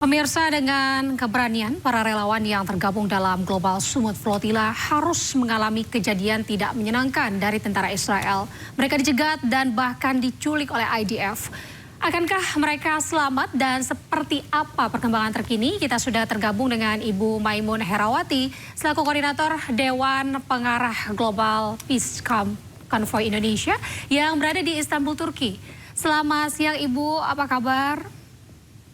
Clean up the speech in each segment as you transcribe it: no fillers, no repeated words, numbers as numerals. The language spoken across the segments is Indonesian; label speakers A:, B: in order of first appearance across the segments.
A: Pemirsa, dengan keberanian para relawan yang tergabung dalam Global Sumut Flotilla harus mengalami kejadian tidak menyenangkan dari tentara Israel. Mereka dicegat dan bahkan diculik oleh IDF. Akankah mereka selamat dan seperti apa perkembangan terkini? Kita sudah tergabung dengan Ibu Maimun Herawati selaku Koordinator Dewan Pengarah Global Peace Convoy Indonesia yang berada di Istanbul, Turki. Selamat siang Ibu, apa kabar?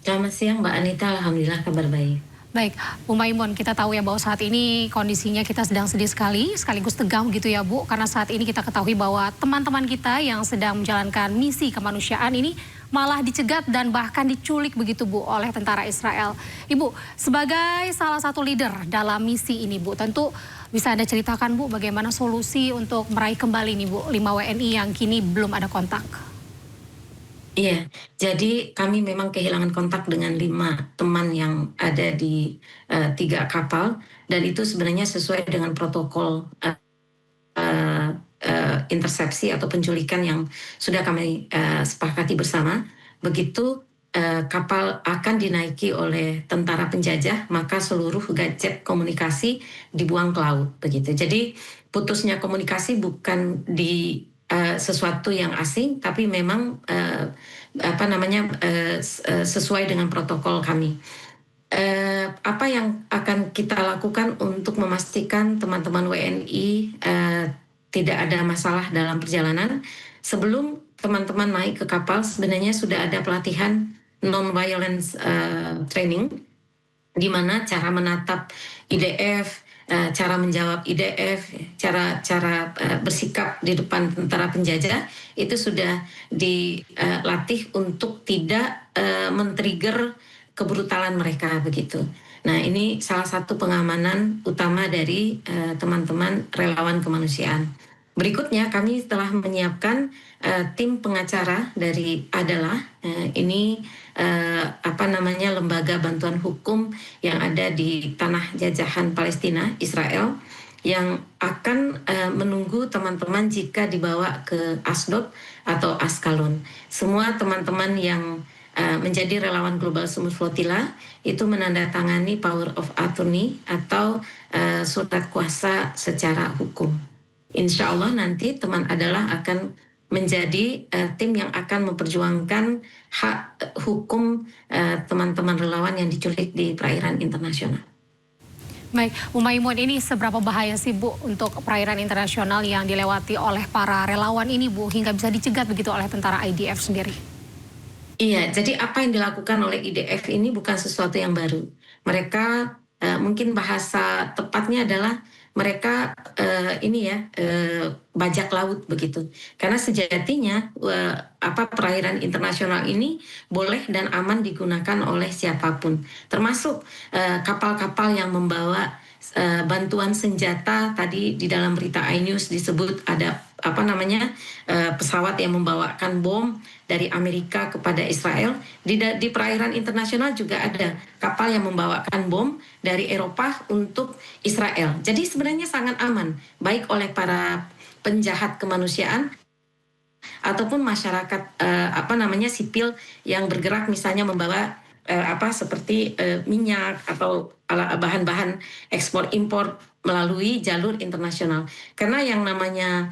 B: Selamat siang Mbak Anita, alhamdulillah kabar baik.
A: Baik, Bu Maimun, kita tahu ya bahwa saat ini kondisinya kita sedang sedih sekali, sekaligus tegang gitu ya Bu, karena saat ini kita ketahui bahwa teman-teman kita yang sedang menjalankan misi kemanusiaan ini malah dicegat dan bahkan diculik begitu Bu oleh tentara Israel. Ibu, sebagai salah satu leader dalam misi ini Bu, tentu bisa Anda ceritakan Bu bagaimana solusi untuk meraih kembali nih Bu 5 WNI yang kini belum ada kontak.
B: Iya, jadi kami memang kehilangan kontak dengan 5 teman yang ada di 3 kapal, dan itu sebenarnya sesuai dengan protokol intersepsi atau penculikan yang sudah kami sepakati bersama. Begitu kapal akan dinaiki oleh tentara penjajah, maka seluruh gadget komunikasi dibuang ke laut, begitu. Jadi putusnya komunikasi bukan di sesuatu yang asing, tapi memang sesuai dengan protokol kami. Apa yang akan kita lakukan untuk memastikan teman-teman WNI tidak ada masalah dalam perjalanan? Sebelum teman-teman naik ke kapal, sebenarnya sudah ada pelatihan non-violence training, di mana cara menatap IDF, cara menjawab IDF, cara bersikap di depan tentara penjajah, itu sudah dilatih untuk tidak men-trigger kebrutalan mereka, begitu. Nah, ini salah satu pengamanan utama dari teman-teman relawan kemanusiaan. Berikutnya kami telah menyiapkan tim pengacara dari Adalah, ini lembaga bantuan hukum yang ada di tanah jajahan Palestina, Israel, yang akan menunggu teman-teman jika dibawa ke Asdod atau Askalon. Semua teman-teman yang menjadi relawan Global Sumut Flotilla itu menandatangani Power of Attorney atau surat kuasa secara hukum. Insya Allah nanti teman Adalah akan menjadi tim yang akan memperjuangkan hak hukum teman-teman relawan yang diculik di perairan internasional.
A: Baik, Bu Maimun, ini seberapa bahaya sih Bu untuk perairan internasional yang dilewati oleh para relawan ini Bu, hingga bisa dicegat begitu oleh tentara IDF sendiri?
B: Iya, jadi apa yang dilakukan oleh IDF ini bukan sesuatu yang baru. Mereka mungkin bahasa tepatnya adalah mereka bajak laut, begitu. Karena sejatinya perairan internasional ini boleh dan aman digunakan oleh siapapun, termasuk kapal-kapal yang membawa bantuan senjata. Tadi di dalam berita iNews disebut ada pesawat yang membawakan bom dari Amerika kepada Israel. Di perairan internasional juga ada kapal yang membawakan bom dari Eropa untuk Israel. Jadi sebenarnya sangat aman, baik oleh para penjahat kemanusiaan ataupun masyarakat sipil yang bergerak, misalnya membawa seperti minyak atau bahan-bahan ekspor impor melalui jalur internasional. Karena yang namanya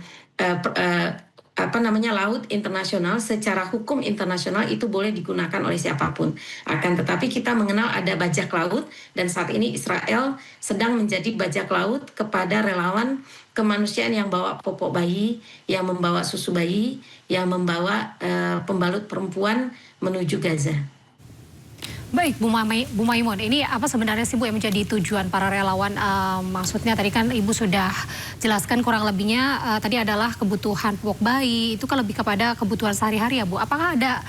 B: laut internasional secara hukum internasional itu boleh digunakan oleh siapapun. Akan tetapi kita mengenal ada bajak laut, dan saat ini Israel sedang menjadi bajak laut kepada relawan kemanusiaan yang bawa popok bayi, yang membawa susu bayi, yang membawa pembalut perempuan menuju Gaza.
A: Baik, Bu Maimun, ini apa sebenarnya sih Bu yang menjadi tujuan para relawan? Maksudnya tadi kan Ibu sudah jelaskan kurang lebihnya tadi adalah kebutuhan popok bayi, itu kan lebih kepada kebutuhan sehari-hari ya Bu. Apakah ada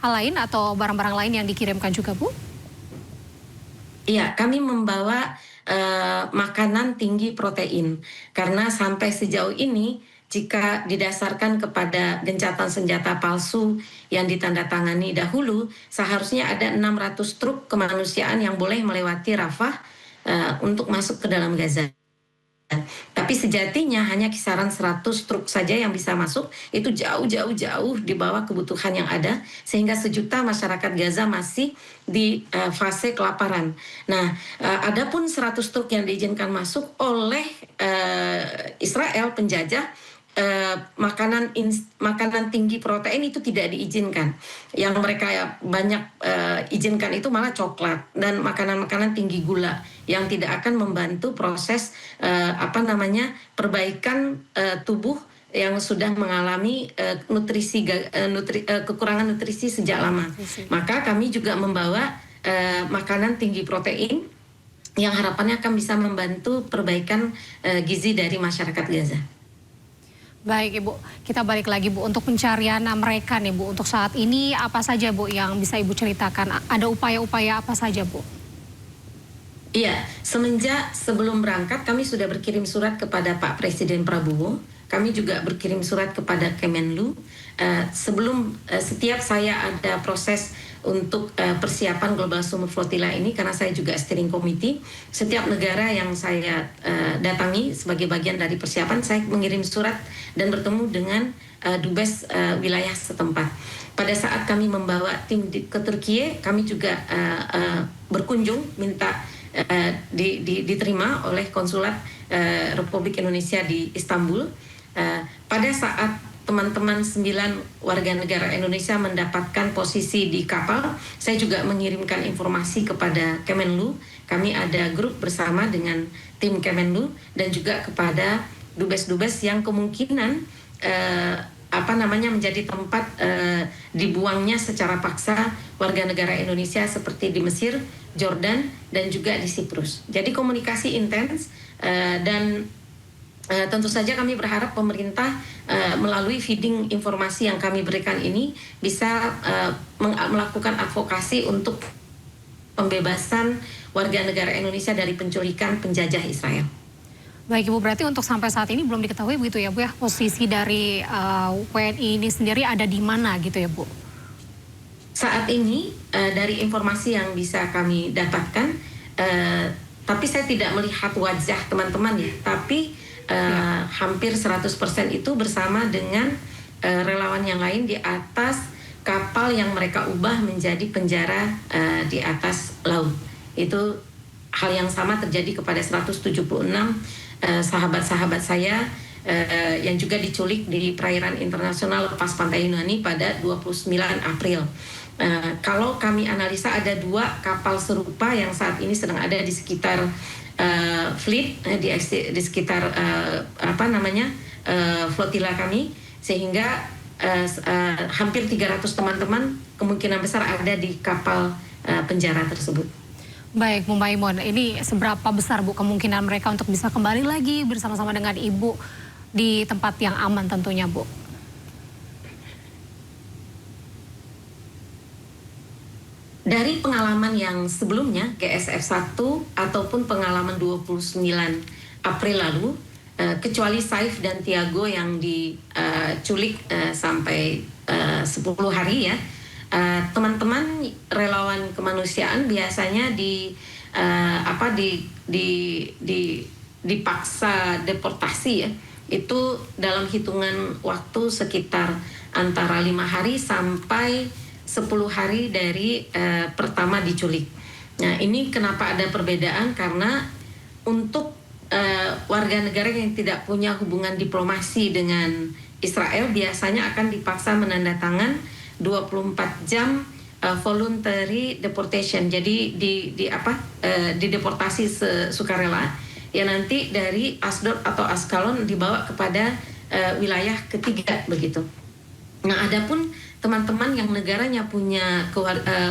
A: hal lain atau barang-barang lain yang dikirimkan juga Bu?
B: Iya, kami membawa makanan tinggi protein, karena sampai sejauh ini jika didasarkan kepada gencatan senjata palsu yang ditandatangani dahulu, seharusnya ada 600 truk kemanusiaan yang boleh melewati Rafah untuk masuk ke dalam Gaza. Tapi sejatinya hanya kisaran 100 truk saja yang bisa masuk, itu jauh di bawah kebutuhan yang ada, sehingga sejuta masyarakat Gaza masih di fase kelaparan. Nah, adapun 100 truk yang diizinkan masuk oleh Israel penjajah, makanan tinggi protein itu tidak diizinkan. Yang mereka banyak izinkan itu malah coklat dan makanan-makanan tinggi gula yang tidak akan membantu proses perbaikan tubuh yang sudah mengalami kekurangan nutrisi sejak lama. Maka kami juga membawa makanan tinggi protein yang harapannya akan bisa membantu perbaikan gizi dari masyarakat Gaza.
A: Baik Ibu, kita balik lagi Bu untuk pencarian mereka nih Bu. Untuk saat ini apa saja Bu yang bisa Ibu ceritakan? Ada upaya-upaya apa saja Bu?
B: Iya, semenjak sebelum berangkat kami sudah berkirim surat kepada Pak Presiden Prabowo. Kami juga berkirim surat kepada Kemenlu. Setiap saya ada proses untuk persiapan Global Sumut Flotilla ini, karena saya juga steering committee, setiap negara yang saya datangi sebagai bagian dari persiapan, saya mengirim surat dan bertemu dengan dubes wilayah setempat. Pada saat kami membawa tim ke Turki, kami juga berkunjung minta diterima oleh konsulat Republik Indonesia di Istanbul. Pada saat teman-teman 9 warga negara Indonesia mendapatkan posisi di kapal, saya juga mengirimkan informasi kepada Kemenlu. Kami ada grup bersama dengan tim Kemenlu dan juga kepada dubes-dubes yang kemungkinan menjadi tempat dibuangnya secara paksa warga negara Indonesia seperti di Mesir, Jordan, dan juga di Siprus. Jadi komunikasi intens dan tentu saja kami berharap pemerintah melalui feeding informasi yang kami berikan ini bisa melakukan advokasi untuk pembebasan warga negara Indonesia dari penculikan penjajah Israel.
A: Baik Ibu, berarti untuk sampai saat ini belum diketahui begitu ya Bu ya, posisi dari WNI ini sendiri ada di mana gitu ya Bu?
B: Saat ini dari informasi yang bisa kami dapatkan, tapi saya tidak melihat wajah teman-teman ya, tapi hampir 100% itu bersama dengan relawan yang lain di atas kapal yang mereka ubah menjadi penjara di atas laut. Itu hal yang sama terjadi kepada 176 sahabat-sahabat saya yang juga diculik di perairan internasional lepas pantai Yunani pada 29 April. Kalau kami analisa ada 2 kapal serupa yang saat ini sedang ada di sekitar fleet, di sekitar flotilla kami, sehingga hampir 300 teman-teman kemungkinan besar ada di kapal penjara tersebut.
A: Baik Bu Maimun, ini seberapa besar Bu kemungkinan mereka untuk bisa kembali lagi bersama-sama dengan Ibu di tempat yang aman tentunya Bu?
B: Dari pengalaman yang sebelumnya, GSF 1 ataupun pengalaman 29 April lalu, kecuali Saif dan Tiago yang diculik sampai 10 hari ya, teman-teman relawan kemanusiaan biasanya dipaksa deportasi ya, itu dalam hitungan waktu sekitar antara 5 hari sampai 10 hari dari pertama diculik. Nah, ini kenapa ada perbedaan, karena untuk warga negara yang tidak punya hubungan diplomasi dengan Israel biasanya akan dipaksa menandatangan 24 jam voluntary deportation. Jadi dideportasi sukarela ya, nanti dari Asdod atau Askalon dibawa kepada wilayah ketiga begitu. Nah, adapun teman-teman yang negaranya punya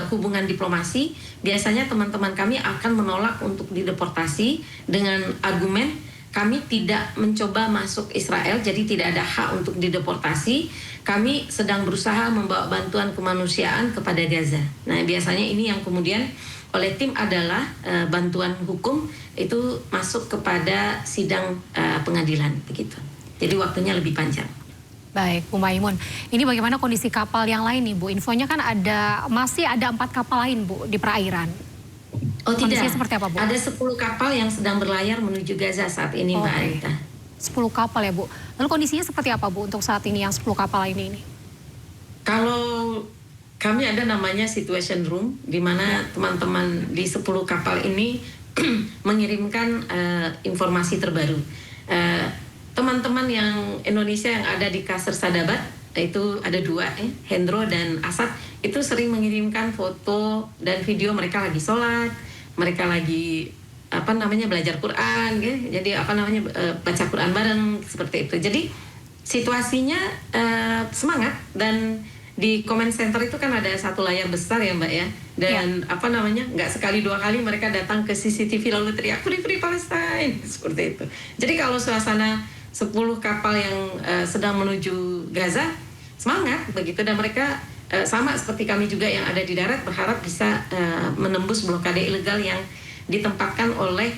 B: hubungan diplomasi, biasanya teman-teman kami akan menolak untuk dideportasi dengan argumen kami tidak mencoba masuk Israel, jadi tidak ada hak untuk dideportasi. Kami sedang berusaha membawa bantuan kemanusiaan kepada Gaza. Nah, biasanya ini yang kemudian oleh tim adalah bantuan hukum itu masuk kepada sidang pengadilan begitu. Jadi waktunya lebih panjang.
A: Baik, Bu Maimun. Ini bagaimana kondisi kapal yang lain nih, Bu? Infonya kan masih ada 4 kapal lain, Bu, di perairan.
B: Oh
A: Kondisinya
B: tidak,
A: seperti apa, Bu?
B: ada 10 kapal yang sedang berlayar menuju Gaza saat ini, Mbak
A: Oke.
B: Anita.
A: 10 kapal ya, Bu. Lalu kondisinya seperti apa, Bu, untuk saat ini yang 10 kapal ini?
B: Kalau kami ada namanya situation room, di mana teman-teman di 10 kapal ini mengirimkan informasi terbaru. Teman-teman yang Indonesia yang ada di Kasr Sadabat, itu ada 2, Hendro dan Asad, itu sering mengirimkan foto dan video mereka lagi sholat, mereka lagi belajar Quran, gitu. Jadi baca Quran bareng seperti itu. Jadi situasinya semangat, dan di comment center itu kan ada satu layar besar ya Mbak ya, dan nggak sekali 2 kali mereka datang ke CCTV lalu teriak Free Palestine seperti itu. Jadi kalau suasana 10 kapal yang sedang menuju Gaza semangat begitu, dan mereka sama seperti kami juga yang ada di darat berharap bisa menembus blokade ilegal yang ditempatkan oleh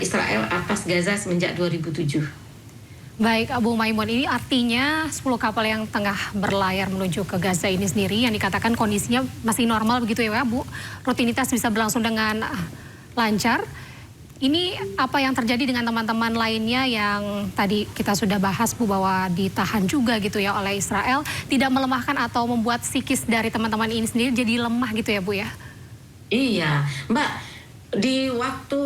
B: Israel atas Gaza semenjak 2007.
A: Baik, Bu Maimun, ini artinya 10 kapal yang tengah berlayar menuju ke Gaza ini sendiri yang dikatakan kondisinya masih normal begitu ya, Bu? Rutinitas bisa berlangsung dengan lancar. Ini apa yang terjadi dengan teman-teman lainnya yang tadi kita sudah bahas, Bu, bahwa ditahan juga gitu ya oleh Israel, tidak melemahkan atau membuat psikis dari teman-teman ini sendiri jadi lemah gitu ya, Bu ya?
B: Iya, Mbak. Di waktu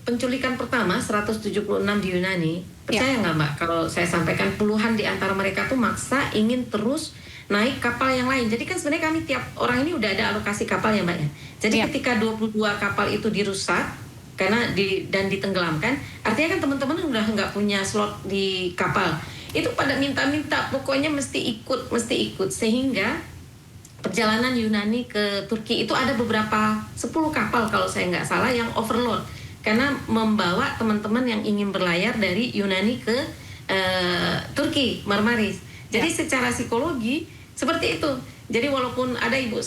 B: penculikan pertama 176 di Yunani, percaya nggak Mbak kalau saya sampaikan puluhan di antara mereka tuh maksa ingin terus naik kapal yang lain. Jadi kan sebenarnya kami tiap orang ini udah ada alokasi kapal ya Mbak ya. Jadi ketika 22 kapal itu dirusak karena dan ditenggelamkan, artinya kan teman-teman udah nggak punya slot di kapal. Itu pada minta-minta, pokoknya mesti ikut, sehingga perjalanan Yunani ke Turki itu ada beberapa 10 kapal kalau saya nggak salah yang overload karena membawa teman-teman yang ingin berlayar dari Yunani ke Turki, Marmaris. Jadi secara psikologi seperti itu. Jadi walaupun ada ibu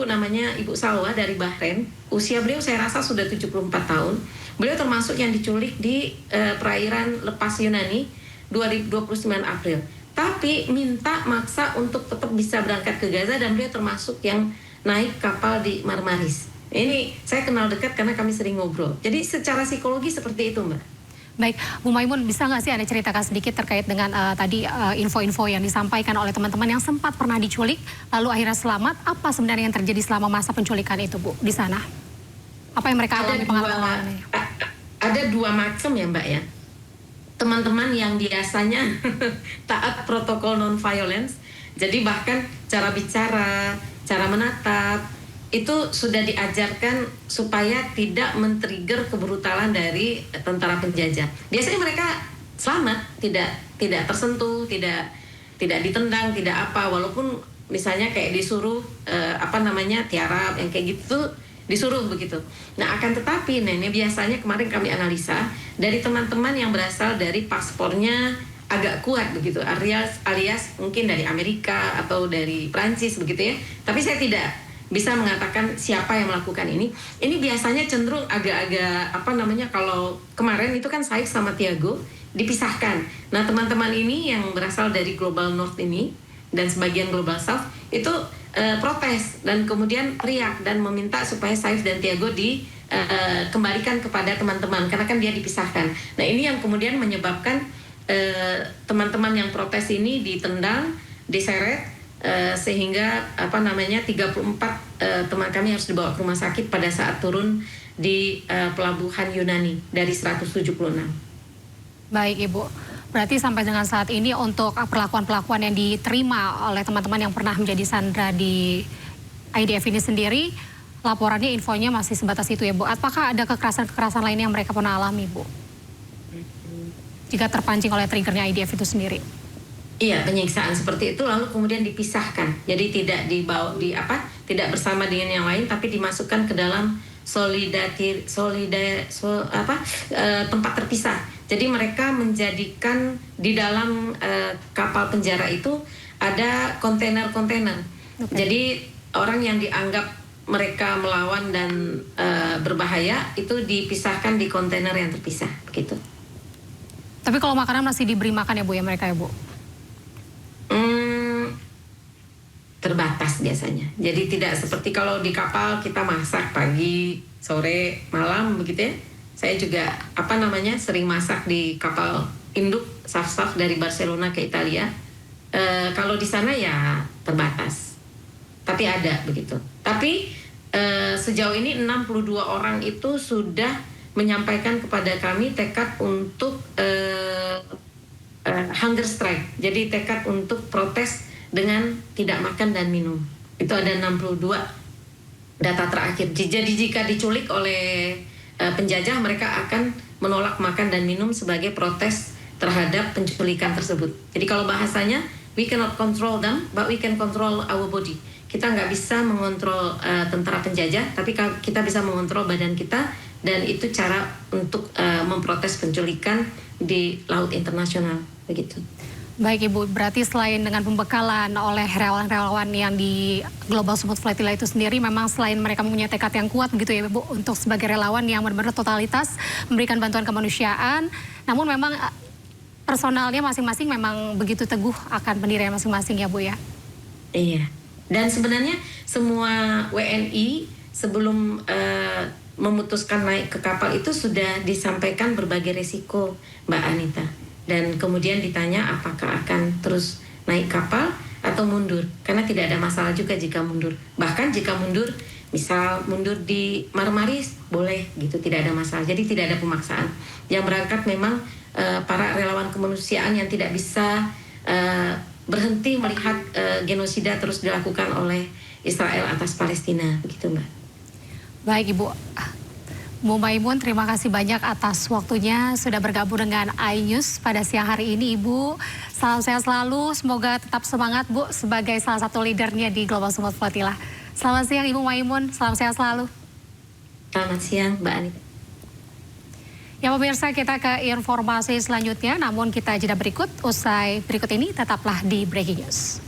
B: namanya Ibu Salwa dari Bahrain, usia beliau saya rasa sudah 74 tahun. Beliau termasuk yang diculik di perairan lepas Yunani 29 April. Tapi minta maksa untuk tetap bisa berangkat ke Gaza, dan beliau termasuk yang naik kapal di Marmaris. Ini saya kenal dekat karena kami sering ngobrol. Jadi secara psikologi seperti itu, Mbak.
A: Baik, Bu Maimun, bisa nggak sih Anda ceritakan sedikit terkait dengan tadi info-info yang disampaikan oleh teman-teman yang sempat pernah diculik, lalu akhirnya selamat? Apa sebenarnya yang terjadi selama masa penculikan itu, Bu, di sana? Apa yang mereka alami pengalamannya?
B: Ada 2 macam ya, Mbak ya. Teman-teman yang biasanya taat protokol non-violence, jadi bahkan cara bicara, cara menatap, itu sudah diajarkan supaya tidak men-trigger kebrutalan dari tentara penjajah. Biasanya mereka selamat, tidak tersentuh, tidak ditendang, tidak apa, walaupun misalnya kayak disuruh tiarap yang kayak gitu disuruh begitu. Nah akan tetapi ini biasanya kemarin kami analisa dari teman-teman yang berasal dari paspornya agak kuat begitu, alias mungkin dari Amerika atau dari Prancis begitu ya. Tapi saya tidak bisa mengatakan siapa yang melakukan ini. Ini biasanya cenderung agak-agak kalau kemarin itu kan Saif sama Tiago dipisahkan. Nah teman-teman ini yang berasal dari Global North ini dan sebagian Global South itu protes dan kemudian teriak dan meminta supaya Saif dan Tiago dikembalikan kepada teman-teman karena kan dia dipisahkan. Nah ini yang kemudian menyebabkan teman-teman yang protes ini ditendang, diseret, sehingga 34 teman kami harus dibawa ke rumah sakit pada saat turun di pelabuhan Yunani dari 176.
A: Baik Ibu, berarti sampai dengan saat ini untuk perlakuan-perlakuan yang diterima oleh teman-teman yang pernah menjadi sandera di IDF ini sendiri, laporannya, infonya masih sebatas itu ya Bu. Apakah ada kekerasan-kekerasan lain yang mereka pernah alami Bu? Jika terpancing oleh triggernya IDF itu sendiri.
B: Iya, penyiksaan seperti itu lalu kemudian dipisahkan. Jadi tidak tidak bersama dengan yang lain tapi dimasukkan ke dalam tempat terpisah. Jadi mereka menjadikan di dalam kapal penjara itu ada kontainer-kontainer. Jadi orang yang dianggap mereka melawan dan berbahaya itu dipisahkan di kontainer yang terpisah, begitu.
A: Tapi kalau makanan masih diberi makan ya Bu ya mereka ya Bu?
B: Terbatas biasanya. Jadi tidak seperti kalau di kapal kita masak pagi, sore, malam begitu ya. Saya juga sering masak di kapal induk SAF-SAF dari Barcelona ke Italia. Kalau di sana ya terbatas, tapi ada begitu. Tapi sejauh ini 62 orang itu sudah menyampaikan kepada kami tekad untuk hunger strike. Jadi tekad untuk protes dengan tidak makan dan minum. Itu ada 62 data terakhir. Jadi jika diculik oleh penjajah, mereka akan menolak makan dan minum sebagai protes terhadap penculikan tersebut. Jadi kalau bahasanya, we cannot control them, but we can control our body. Kita nggak bisa mengontrol tentara penjajah, tapi kita bisa mengontrol badan kita, dan itu cara untuk memprotes penculikan di laut internasional, begitu.
A: Baik Ibu, berarti selain dengan pembekalan oleh relawan-relawan yang di Global Smooth Flotilla itu sendiri, memang selain mereka mempunyai tekad yang kuat begitu ya Ibu, untuk sebagai relawan yang benar-benar totalitas memberikan bantuan kemanusiaan, namun memang personalnya masing-masing memang begitu teguh akan pendirian masing-masing ya Bu ya?
B: Iya, dan sebenarnya semua WNI sebelum memutuskan naik ke kapal itu sudah disampaikan berbagai risiko, Mbak Anita. Dan kemudian ditanya apakah akan terus naik kapal atau mundur. Karena tidak ada masalah juga jika mundur. Bahkan jika mundur, misal mundur di Marmaris, boleh gitu, tidak ada masalah. Jadi tidak ada pemaksaan. Yang berangkat memang para relawan kemanusiaan yang tidak bisa berhenti melihat genosida terus dilakukan oleh Israel atas Palestina. Begitu Mbak. Baik Ibu.
A: Bu Maimun, terima kasih banyak atas waktunya sudah bergabung dengan iNews pada siang hari ini Ibu. Salam sehat selalu, semoga tetap semangat Bu sebagai salah satu leadernya di Global Smooth Flotilla. Selamat siang Ibu Maimun, salam sehat selalu.
B: Selamat siang Mbak Anita.
A: Ya pemirsa, kita ke informasi selanjutnya, namun kita jeda berikut. Usai berikut ini tetaplah di Breaking News.